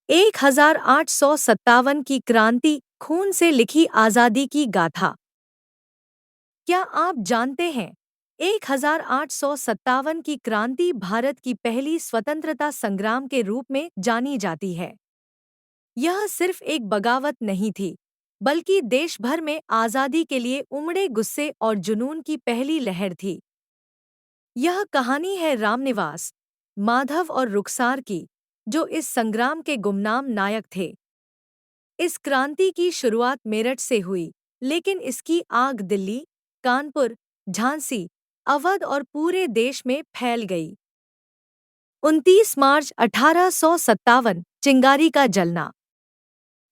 1857 की क्रांति, खून से लिखी आज़ादी की गाथा। क्या आप जानते हैं, 1857 की क्रांति भारत की पहली स्वतंत्रता संग्राम के रूप में जानी जाती है। यह सिर्फ एक बगावत नहीं थी, बल्कि देश भर में आज़ादी के लिए उमड़े गुस्से और जुनून की पहली लहर थी। यह कहानी है रामनिवास, माधव और रुखसार की, जो इस संग्राम के गुमनाम नायक थे। इस क्रांति की शुरुआत मेरठ से हुई, लेकिन इसकी आग दिल्ली, कानपुर, झांसी, अवध और पूरे देश में फैल गई। 29 मार्च 1857, चिंगारी का जलना।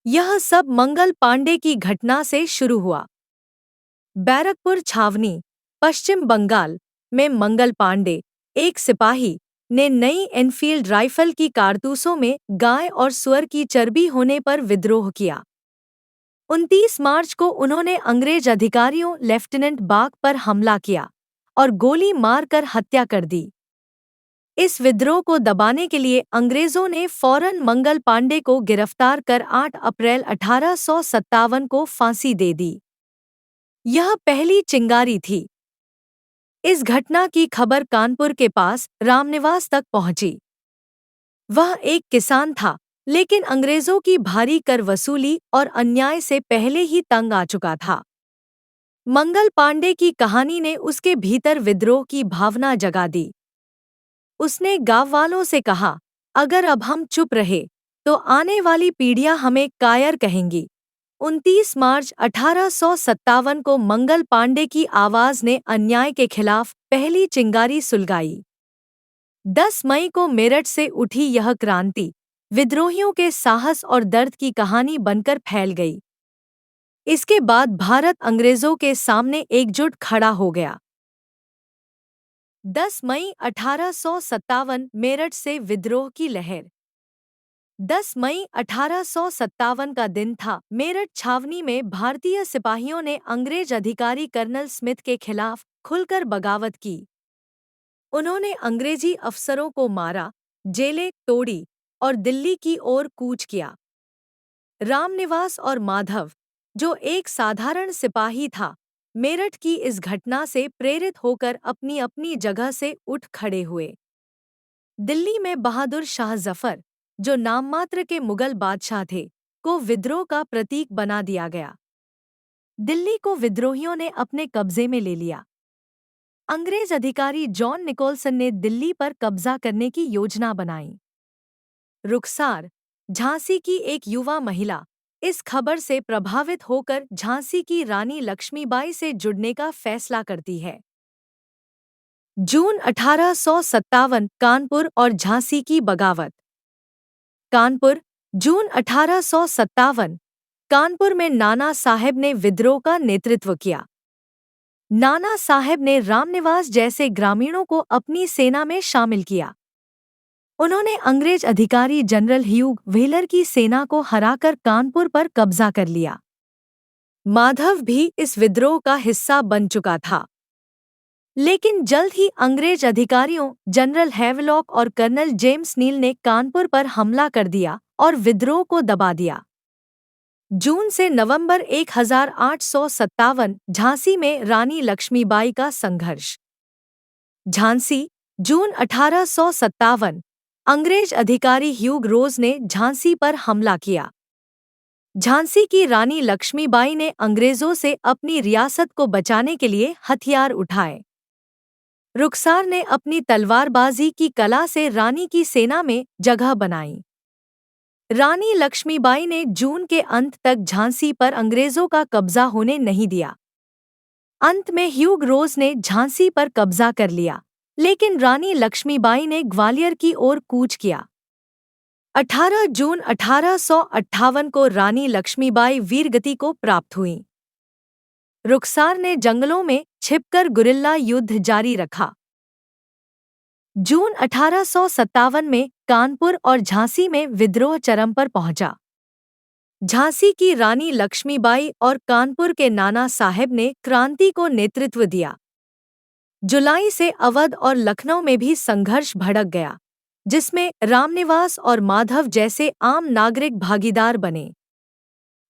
यह सब मंगल पांडे की घटना से शुरू हुआ। बैरकपुर छावनी, पश्चिम बंगाल में मंगल पांडे, एक सिपाही, ने नई एनफील्ड राइफल की कारतूसों में गाय और सुअर की चर्बी होने पर विद्रोह किया। 29 मार्च को उन्होंने अंग्रेज अधिकारियों लेफ्टिनेंट बाग पर हमला किया और गोली मारकर हत्या कर दी। इस विद्रोह को दबाने के लिए अंग्रेजों ने फौरन मंगल पांडे को गिरफ्तार कर 8 अप्रैल 1857 को फांसी दे दी। यह पहली चिंगारी थी। इस घटना की खबर कानपुर के पास रामनिवास तक पहुंची। वह एक किसान था, लेकिन अंग्रेजों की भारी कर वसूली और अन्याय से पहले ही तंग आ चुका था। मंगल पांडे की कहानी ने उसके भीतर विद्रोह की भावना जगा दी। उसने गांव वालों से कहा, अगर अब हम चुप रहे, तो आने वाली पीढ़ियां हमें कायर कहेंगी। 29 मार्च 1857 को मंगल पांडे की आवाज ने अन्याय के खिलाफ पहली चिंगारी सुलगाई। 10 मई को मेरठ से उठी यह क्रांति विद्रोहियों के साहस और दर्द की कहानी बनकर फैल गई। इसके बाद भारत अंग्रेजों के सामने एकजुट खड़ा हो गया। 10 मई 1857, मेरठ से विद्रोह की लहर। 10 मई 1857 का दिन था। मेरठ छावनी में भारतीय सिपाहियों ने अंग्रेज अधिकारी कर्नल स्मिथ के खिलाफ खुलकर बगावत की। उन्होंने अंग्रेजी अफसरों को मारा, जेलें तोड़ी और दिल्ली की ओर कूच किया। रामनिवास और माधव, जो एक साधारण सिपाही था, मेरठ की इस घटना से प्रेरित होकर अपनी अपनी जगह से उठ खड़े हुए। दिल्ली में बहादुर शाह जफर, जो नाममात्र के मुगल बादशाह थे, को विद्रोह का प्रतीक बना दिया गया। दिल्ली को विद्रोहियों ने अपने कब्जे में ले लिया। अंग्रेज अधिकारी जॉन निकोलसन ने दिल्ली पर कब्जा करने की योजना बनाई। रुखसार, झांसी की एक युवा महिला, इस खबर से प्रभावित होकर झांसी की रानी लक्ष्मीबाई से जुड़ने का फैसला करती है। जून 1857, कानपुर और झांसी की बगावत। कानपुर, जून 1857, कानपुर में नाना साहेब ने विद्रोह का नेतृत्व किया। नाना साहेब ने रामनिवास जैसे ग्रामीणों को अपनी सेना में शामिल किया। उन्होंने अंग्रेज अधिकारी जनरल ह्यूग व्हीलर की सेना को हराकर कानपुर पर कब्जा कर लिया। माधव भी इस विद्रोह का हिस्सा बन चुका था। लेकिन जल्द ही अंग्रेज अधिकारियों जनरल हैवलॉक और कर्नल जेम्स नील ने कानपुर पर हमला कर दिया और विद्रोह को दबा दिया। जून से नवंबर 1857, झांसी में रानी लक्ष्मीबाई का संघर्ष। झांसी, जून 1857, अंग्रेज अधिकारी ह्यूग रोज ने झांसी पर हमला किया। झांसी की रानी लक्ष्मीबाई ने अंग्रेजों से अपनी रियासत को बचाने के लिए हथियार उठाए। रुखसार ने अपनी तलवारबाजी की कला से रानी की सेना में जगह बनाई। रानी लक्ष्मीबाई ने जून के अंत तक झांसी पर अंग्रेजों का कब्जा होने नहीं दिया। अंत में ह्यूग रोज ने झांसी पर कब्जा कर लिया, लेकिन रानी लक्ष्मीबाई ने ग्वालियर की ओर कूच किया। 18 जून 1858 को रानी लक्ष्मीबाई वीरगति को प्राप्त हुईं। रुखसार ने जंगलों में छिपकर गुरिल्ला युद्ध जारी रखा। जून 1857 में कानपुर और झांसी में विद्रोह चरम पर पहुंचा। झांसी की रानी लक्ष्मीबाई और कानपुर के नाना साहेब ने क्रांति को नेतृत्व दिया। जुलाई से अवध और लखनऊ में भी संघर्ष भड़क गया। जिसमें रामनिवास और माधव जैसे आम नागरिक भागीदार बने।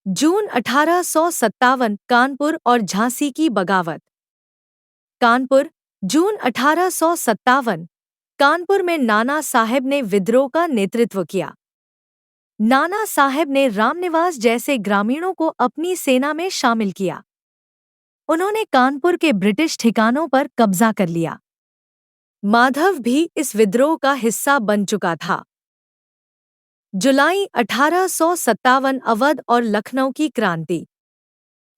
जून 1857 कानपुर और झांसी की बगावत। कानपुर, जून 1857। कानपुर में नाना साहेब ने विद्रोह का नेतृत्व किया। नाना साहेब ने रामनिवास जैसे ग्रामीणों को अपनी सेना में शामिल किया। उन्होंने कानपुर के ब्रिटिश ठिकानों पर कब्जा कर लिया। माधव भी इस विद्रोह का हिस्सा बन चुका था। जुलाई 1857 अवध और लखनऊ की क्रांति।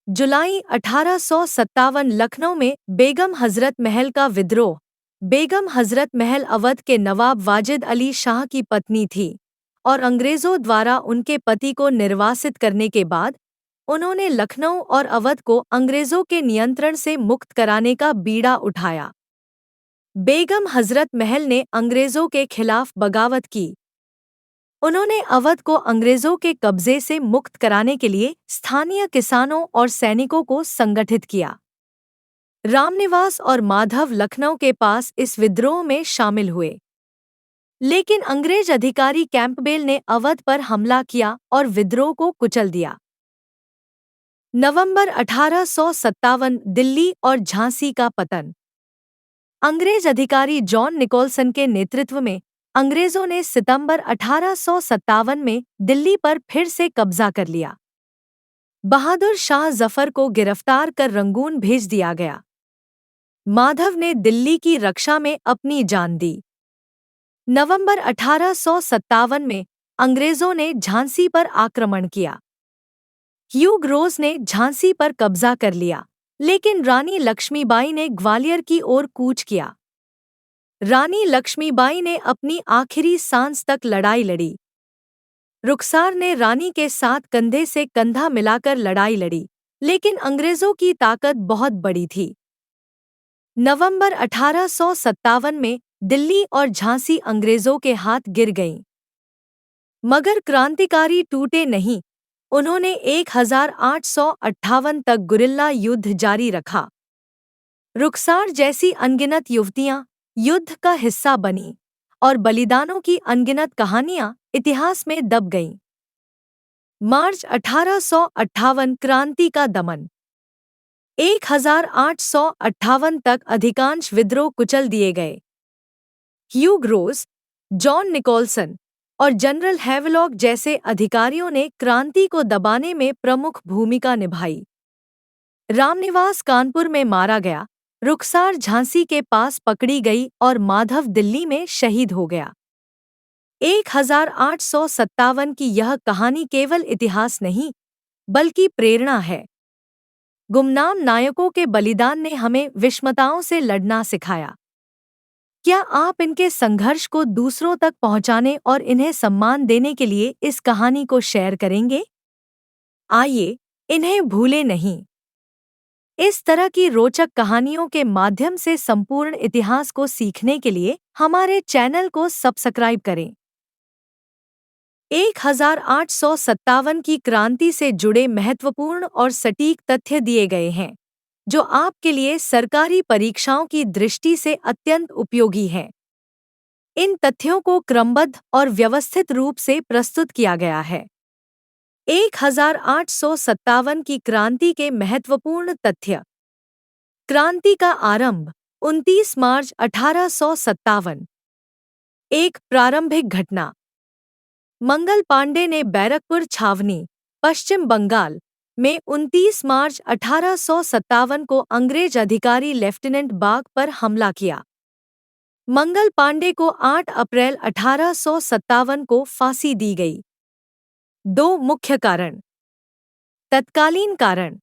जुलाई 1857 लखनऊ में बेगम हजरत महल का विद्रोह। बेगम हजरत महल अवध के नवाब वाजिद अली शाह की पत्नी थी और अंग्रेजों द्वारा उनके पति को निर्वासित करने के बाद उन्होंने लखनऊ और अवध को अंग्रेजों के नियंत्रण से मुक्त कराने का बीड़ा उठाया। बेगम हजरत महल ने अंग्रेजों के खिलाफ बगावत की। उन्होंने अवध को अंग्रेजों के कब्जे से मुक्त कराने के लिए स्थानीय किसानों और सैनिकों को संगठित किया। रामनिवास और माधव लखनऊ के पास इस विद्रोह में शामिल हुए, लेकिन अंग्रेज अधिकारी कैंपबेल ने अवध पर हमला किया और विद्रोह को कुचल दिया। नवंबर 1857 दिल्ली और झांसी का पतन। अंग्रेज अधिकारी जॉन निकोलसन के नेतृत्व में अंग्रेजों ने सितंबर 1857 में दिल्ली पर फिर से कब्जा कर लिया। बहादुर शाह जफर को गिरफ्तार कर रंगून भेज दिया गया। माधव ने दिल्ली की रक्षा में अपनी जान दी। नवंबर 1857 में अंग्रेजों ने झांसी पर आक्रमण किया। ह्यू ग्रोज ने झांसी पर कब्जा कर लिया, लेकिन रानी लक्ष्मीबाई ने ग्वालियर की ओर कूच किया। रानी लक्ष्मीबाई ने अपनी आखिरी सांस तक लड़ाई लड़ी। रुखसार ने रानी के साथ कंधे से कंधा मिलाकर लड़ाई लड़ी, लेकिन अंग्रेजों की ताकत बहुत बड़ी थी। नवंबर 1857 में दिल्ली और झांसी अंग्रेजों के हाथ गिर गईं। मगर क्रांतिकारी टूटे नहीं। उन्होंने 1858 तक गुरिल्ला युद्ध जारी रखा। रुखसार जैसी अनगिनत युवतियां युद्ध का हिस्सा बनीं और बलिदानों की अनगिनत कहानियां इतिहास में दब गईं। मार्च 1858 क्रांति का दमन। 1858 तक अधिकांश विद्रोह कुचल दिए गए। ह्यू ग्रोज, जॉन निकोलसन और जनरल हैवलॉक जैसे अधिकारियों ने क्रांति को दबाने में प्रमुख भूमिका निभाई। रामनिवास कानपुर में मारा गया, रुखसार झांसी के पास पकड़ी गई और माधव दिल्ली में शहीद हो गया। 1857 की यह कहानी केवल इतिहास नहीं, बल्कि प्रेरणा है। गुमनाम नायकों के बलिदान ने हमें विषमताओं से लड़ना सिखाया। क्या आप इनके संघर्ष को दूसरों तक पहुंचाने और इन्हें सम्मान देने के लिए इस कहानी को शेयर करेंगे? आइए, इन्हें भूलें नहीं। इस तरह की रोचक कहानियों के माध्यम से संपूर्ण इतिहास को सीखने के लिए हमारे चैनल को सब्सक्राइब करें। 1857 की क्रांति से जुड़े महत्वपूर्ण और सटीक तथ्य दिए गए हैं, जो आपके लिए सरकारी परीक्षाओं की दृष्टि से अत्यंत उपयोगी हैं। इन तथ्यों को क्रमबद्ध और व्यवस्थित रूप से प्रस्तुत किया गया है। 1857 की क्रांति के महत्वपूर्ण तथ्य। क्रांति का आरंभ 29 मार्च 1857। एक प्रारंभिक घटना। मंगल पांडे ने बैरकपुर छावनी, पश्चिम बंगाल में 29 मार्च 1857 को अंग्रेज अधिकारी लेफ्टिनेंट बाग पर हमला किया। मंगल पांडे को 8 अप्रैल 1857 को फांसी दी गई। दो मुख्य कारण। तत्कालीन कारण।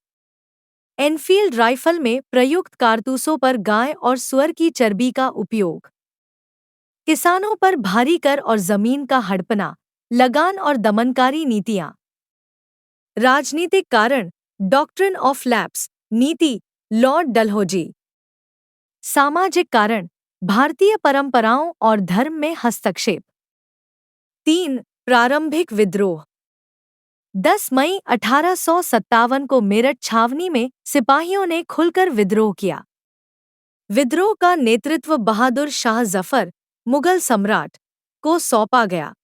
एनफील्ड राइफल में प्रयुक्त कारतूसों पर गाय और सुअर की चर्बी का उपयोग। किसानों पर भारी कर और जमीन का हड़पना, लगान और दमनकारी नीतियां। राजनीतिक कारण। डॉक्ट्रिन ऑफ लैप्स नीति, लॉर्ड डलहौजी। सामाजिक कारण। भारतीय परंपराओं और धर्म में हस्तक्षेप। 3. प्रारंभिक विद्रोह। 10 मई 1857 को मेरठ छावनी में सिपाहियों ने खुलकर विद्रोह किया। विद्रोह का नेतृत्व बहादुर शाह जफर, मुगल सम्राट, को सौंपा गया।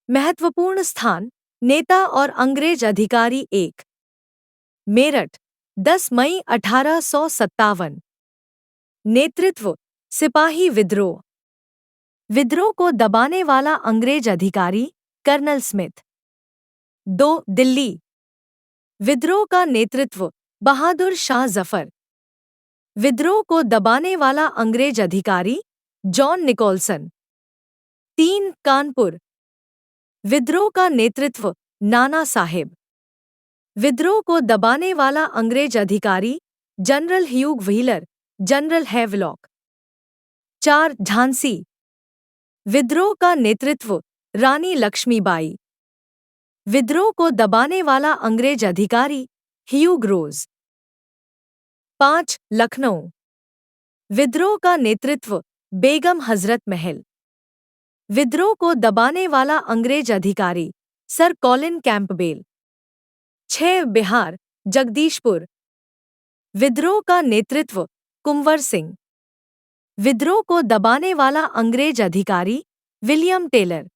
महत्वपूर्ण स्थान, नेता और अंग्रेज अधिकारी 1। मेरठ, 10 मई 1857। नेतृत्व, सिपाही विद्रोह। विद्रोह को दबाने वाला अंग्रेज अधिकारी, कर्नल स्मिथ। 2 दिल्ली, विद्रोह का नेतृत्व, बहादुर शाह जफर। विद्रोह को दबाने वाला अंग्रेज अधिकारी, जॉन निकोलसन। 3 कानपुर, विद्रोह का नेतृत्व, नाना साहेब। विद्रोह को दबाने वाला अंग्रेज अधिकारी, general Hugh wheeler, general Havelock. 4 Jhansi, विद्रोह का नेतृत्व, रानी लक्ष्मीबाई। विद्रोह को दबाने वाला अंग्रेज अधिकारी, ह्यूग रोज। 5 लखनऊ, विद्रोह का नेतृत्व, बेगम हजरत महल। विद्रोह को दबाने वाला अंग्रेज अधिकारी, sir Colin Campbell. 6 Bihar, Jagdishpur, विद्रोह का नेतृत्व, कुंवर सिंह। विद्रोह को दबाने वाला अंग्रेज अधिकारी, विलियम टेलर।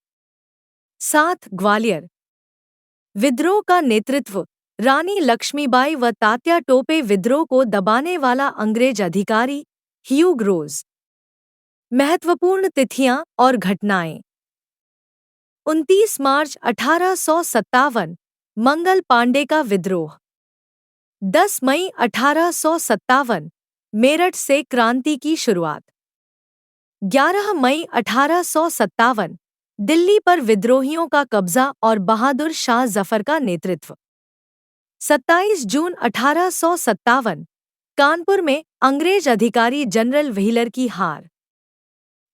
7 ग्वालियर, विद्रोह का नेतृत्व, रानी लक्ष्मीबाई व तात्या टोपे। विद्रोह को दबाने वाला अंग्रेज अधिकारी, ह्यूग रोज। महत्वपूर्ण तिथियां और घटनाएं। 29 मार्च 1857, मंगल पांडे का विद्रोह। 10 मई 1857, मेरठ से क्रांति की शुरुआत। 11 मई 1857, दिल्ली पर विद्रोहियों का कब्जा और बहादुर शाह जफर का नेतृत्व। 27 जून 1857, कानपुर में अंग्रेज अधिकारी जनरल व्हीलर की हार।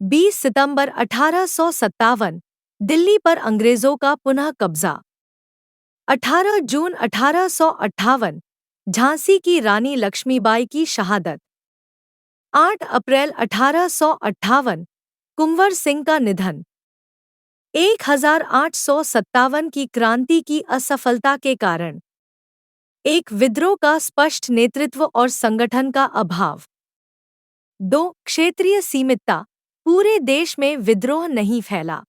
20 सितंबर 1857, दिल्ली पर अंग्रेजों का पुनः कब्जा। 18 जून 1858, झांसी की रानी लक्ष्मीबाई की शहादत। 8 अप्रैल 1858, कुंवर सिंह का निधन। 1857 की क्रांति की असफलता के कारण। एक विद्रोह का स्पष्ट नेतृत्व और संगठन का अभाव। 2 क्षेत्रीय सीमितता, पूरे देश में विद्रोह नहीं फैला।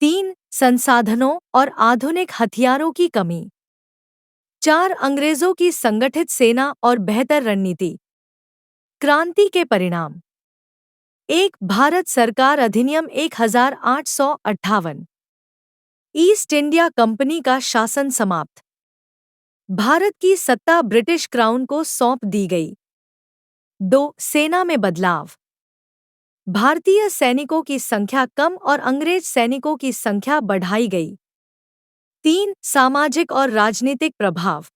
3 संसाधनों और आधुनिक हथियारों की कमी। 4 अंग्रेजों की संगठित सेना और बेहतर रणनीति। क्रांति के परिणाम। 1 भारत सरकार अधिनियम 1858। ईस्ट इंडिया कंपनी का शासन समाप्त। भारत की सत्ता ब्रिटिश क्राउन को सौंप दी गई। 2 सेना में बदलाव। भारतीय सैनिकों की संख्या कम और अंग्रेज सैनिकों की संख्या बढ़ाई गई। 3 सामाजिक और राजनीतिक प्रभाव।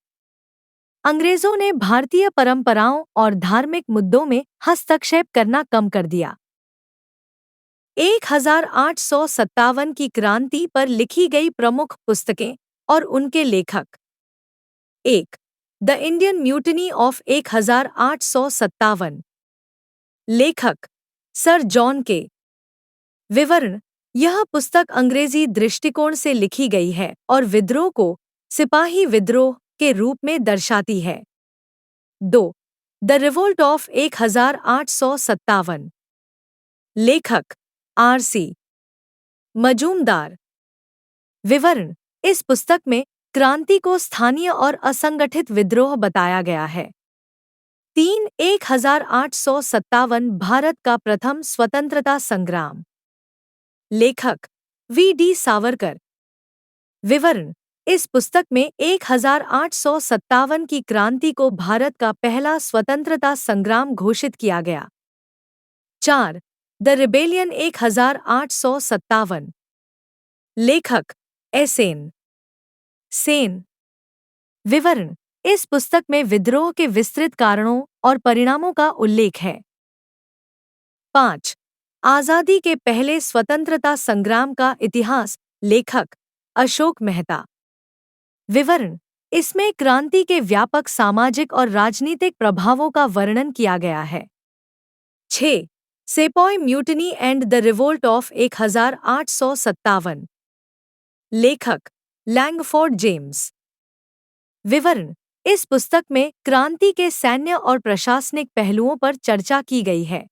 अंग्रेजों ने भारतीय परंपराओं और धार्मिक मुद्दों में हस्तक्षेप करना कम कर दिया। 1857 की क्रांति पर लिखी गई प्रमुख पुस्तकें और उनके लेखक। 1 द इंडियन म्यूटिनी ऑफ 1857। लेखक, सर जॉन के। विवरण, यह पुस्तक अंग्रेजी दृष्टिकोण से लिखी गई है और विद्रोह को सिपाही विद्रोह के रूप में दर्शाती है। 2 द रिवोल्ट ऑफ 1857। लेखक, आर.सी. मजूमदार। विवरण, इस पुस्तक में क्रांति को स्थानीय और असंगठित विद्रोह बताया गया है। 3 1857 भारत का प्रथम स्वतंत्रता संग्राम। लेखक, वी.डी. सावरकर। विवरण, इस पुस्तक में 1857 की क्रांति को भारत का पहला स्वतंत्रता संग्राम घोषित किया गया। 4 द रिबेलियन 1857। लेखक, एस.एन. सेन। विवरण, इस पुस्तक में विद्रोह के विस्तृत कारणों और परिणामों का उल्लेख है। 5 आज़ादी के पहले स्वतंत्रता संग्राम का इतिहास। लेखक, अशोक मेहता। विवरण, इसमें क्रांति के व्यापक सामाजिक और राजनीतिक प्रभावों का वर्णन किया गया है। 6 sepoy mutiny and the revolt of 1857। लेखक, लैंगफोर्ड जेम्स। विवरण, इस पुस्तक में क्रांति के सैन्य और प्रशासनिक पहलुओं पर चर्चा की गई है।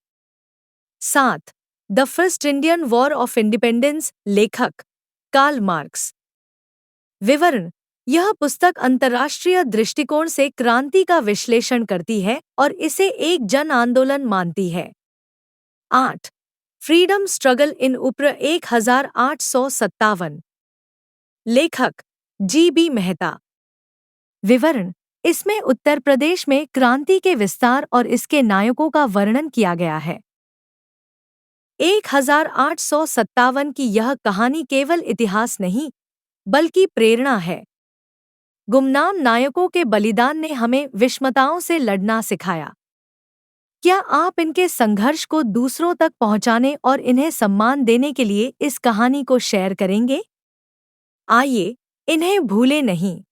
7 the first Indian war of independence, लेखक कार्ल मार्क्स। विवरण: यह पुस्तक अंतर्राष्ट्रीय दृष्टिकोण से क्रांति का विश्लेषण करती है और इसे एक जन आंदोलन मानती है। 8. फ्रीडम स्ट्रगल इन उप्र 1857। लेखक जी.बी. मेहता। विवरण: इसमें उत्तर प्रदेश में क्रांति के विस्तार और इसके नायकों का वर्णन किया गया है। 1857 की यह कहानी केवल इतिहास नहीं, बल्कि प्रेरणा है। गुमनाम नायकों के बलिदान ने हमें विषमताओं से लड़ना सिखाया। क्या आप इनके संघर्ष को दूसरों तक पहुंचाने और इन्हें सम्मान देने के लिए इस कहानी को शेयर करेंगे? आइए, इन्हें भूलें नहीं।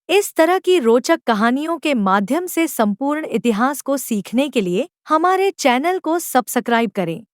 इस तरह की रोचक कहानियों के माध्यम से संपूर्ण इतिहास को सीखने के लिए हमारे चैनल को सब्सक्राइब करें।